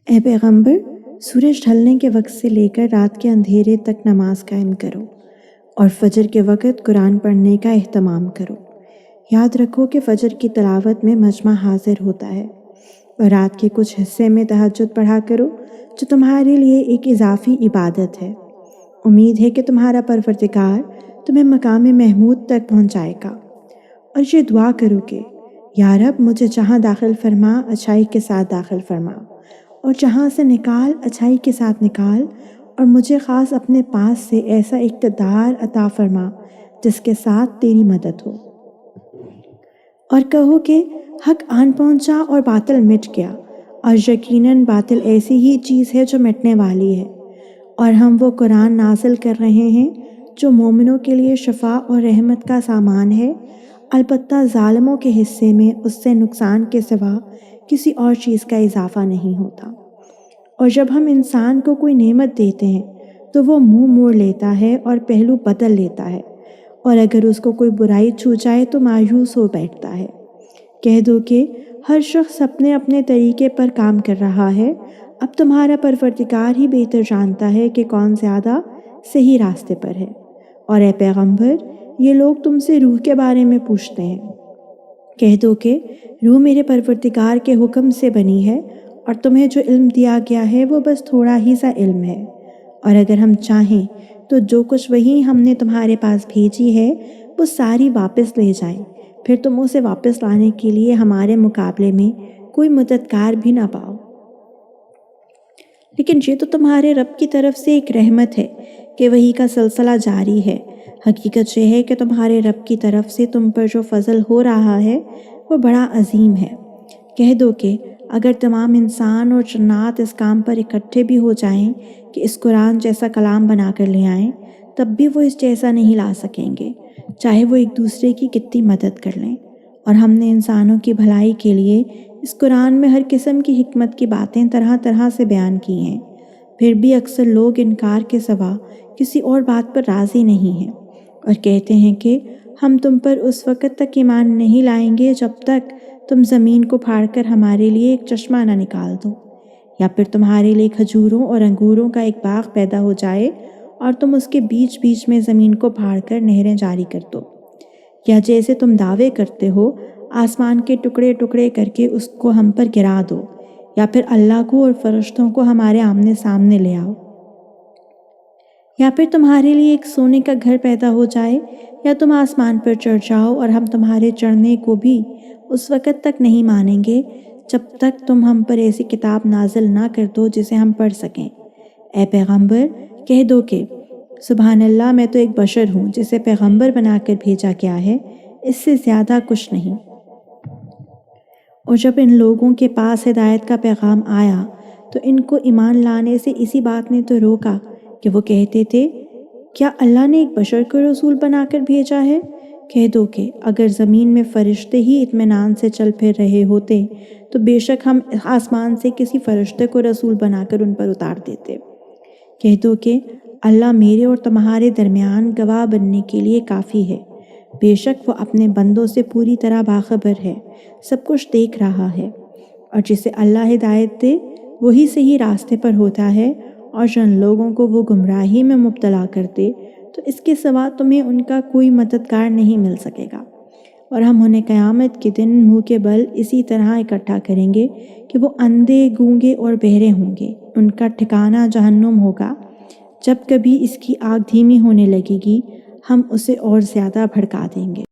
اے پیغمبر، سورج ڈھلنے کے وقت سے لے کر رات کے اندھیرے تک نماز قائم کرو اور فجر کے وقت قرآن پڑھنے کا اہتمام کرو۔ یاد رکھو کہ فجر کی تلاوت میں مجمع حاضر ہوتا ہے، اور رات کے کچھ حصے میں تہجد پڑھا کرو جو تمہارے لیے ایک اضافی عبادت ہے۔ امید ہے کہ تمہارا پروردگار تمہیں مقام محمود تک پہنچائے گا، اور یہ دعا کرو کہ یا رب مجھے جہاں داخل فرما اچھائی کے ساتھ داخل فرما، اور جہاں سے نکال اچھائی کے ساتھ نکال، اور مجھے خاص اپنے پاس سے ایسا اقتدار عطا فرما جس کے ساتھ تیری مدد ہو۔ اور کہو کہ حق آن پہنچا اور باطل مٹ گیا، اور یقیناً باطل ایسی ہی چیز ہے جو مٹنے والی ہے، اور ہم وہ قرآن نازل کر رہے ہیں جو مومنوں کے لیے شفا اور رحمت کا سامان ہے، البتہ ظالموں کے حصے میں اس سے نقصان کے سوا کسی اور چیز کا اضافہ نہیں ہوتا۔ اور جب ہم انسان کو کوئی نعمت دیتے ہیں تو وہ منہ موڑ لیتا ہے اور پہلو بدل لیتا ہے، اور اگر اس کو کوئی برائی چھو جائے تو مایوس ہو بیٹھتا ہے۔ کہہ دو کہ ہر شخص اپنے اپنے طریقے پر کام کر رہا ہے، اب تمہارا پروردگار ہی بہتر جانتا ہے کہ کون زیادہ صحیح راستے پر ہے۔ اور اے پیغمبر، یہ لوگ تم سے روح کے بارے میں پوچھتے ہیں، کہہ دو کہ روح میرے پروردگار کے حکم سے بنی ہے، اور تمہیں جو علم دیا گیا ہے وہ بس تھوڑا ہی سا علم ہے، اور اگر ہم چاہیں تو جو کچھ وحی ہم نے تمہارے پاس بھیجی ہے وہ ساری واپس لے جائیں، پھر تم اسے واپس لانے کے لیے ہمارے مقابلے میں کوئی مددگار بھی نہ پاؤ۔ لیکن یہ تو تمہارے رب کی طرف سے ایک رحمت ہے کہ وحی کا سلسلہ جاری ہے۔ حقیقت یہ ہے کہ تمہارے رب کی طرف سے تم پر جو فضل ہو رہا ہے وہ بڑا عظیم ہے۔ کہہ دو کہ اگر تمام انسان اور جنات اس کام پر اکٹھے بھی ہو جائیں کہ اس قرآن جیسا کلام بنا کر لے آئیں، تب بھی وہ اس جیسا نہیں لا سکیں گے، چاہے وہ ایک دوسرے کی کتنی مدد کر لیں۔ اور ہم نے انسانوں کی بھلائی کے لیے اس قرآن میں ہر قسم کی حکمت کی باتیں طرح طرح سے بیان کی ہیں، پھر بھی اکثر لوگ انکار کے سوا کسی اور بات پر راضی نہیں ہیں، اور کہتے ہیں کہ ہم تم پر اس وقت تک ایمان نہیں لائیں گے جب تک تم زمین کو پھاڑ کر ہمارے لیے ایک چشمہ نہ نکال دو، یا پھر تمہارے لیے کھجوروں اور انگوروں کا ایک باغ پیدا ہو جائے اور تم اس کے بیچ بیچ میں زمین کو پھاڑ کر نہریں جاری کر دو، یا جیسے تم دعوے کرتے ہو آسمان کے ٹکڑے ٹکڑے کر کے اس کو ہم پر گرا دو، یا پھر اللہ کو اور فرشتوں کو ہمارے آمنے سامنے لے آؤ، یا پھر تمہارے لیے ایک سونے کا گھر پیدا ہو جائے، یا تم آسمان پر چڑھ جاؤ اور ہم تمہارے چڑھنے کو بھی اس وقت تک نہیں مانیں گے جب تک تم ہم پر ایسی کتاب نازل نہ کر دو جسے ہم پڑھ سکیں۔ اے پیغمبر، کہہ دو کہ سبحان اللہ، میں تو ایک بشر ہوں جسے پیغمبر بنا کر بھیجا گیا ہے، اس سے زیادہ کچھ نہیں۔ اور جب ان لوگوں کے پاس ہدایت کا پیغام آیا تو ان کو ایمان لانے سے اسی بات نے تو روکا کہ وہ کہتے تھے، کیا اللہ نے ایک بشر کو رسول بنا کر بھیجا ہے؟ کہہ دو کہ اگر زمین میں فرشتے ہی اطمینان سے چل پھر رہے ہوتے تو بے شک ہم آسمان سے کسی فرشتے کو رسول بنا کر ان پر اتار دیتے۔ کہہ دو کہ اللہ میرے اور تمہارے درمیان گواہ بننے کے لیے کافی ہے، بے شک وہ اپنے بندوں سے پوری طرح باخبر ہے، سب کچھ دیکھ رہا ہے۔ اور جسے اللہ ہدایت دے وہی صحیح راستے پر ہوتا ہے، اور جن لوگوں کو وہ گمراہی میں مبتلا کرتے تو اس کے سوا تمہیں ان کا کوئی مددگار نہیں مل سکے گا۔ اور ہم انہیں قیامت کے دن منہ کے بل اسی طرح اکٹھا کریں گے کہ وہ اندھے، گونگے اور بہرے ہوں گے، ان کا ٹھکانہ جہنم ہوگا۔ جب کبھی اس کی آگ دھیمی ہونے لگے گی ہم اسے اور زیادہ بھڑکا دیں گے۔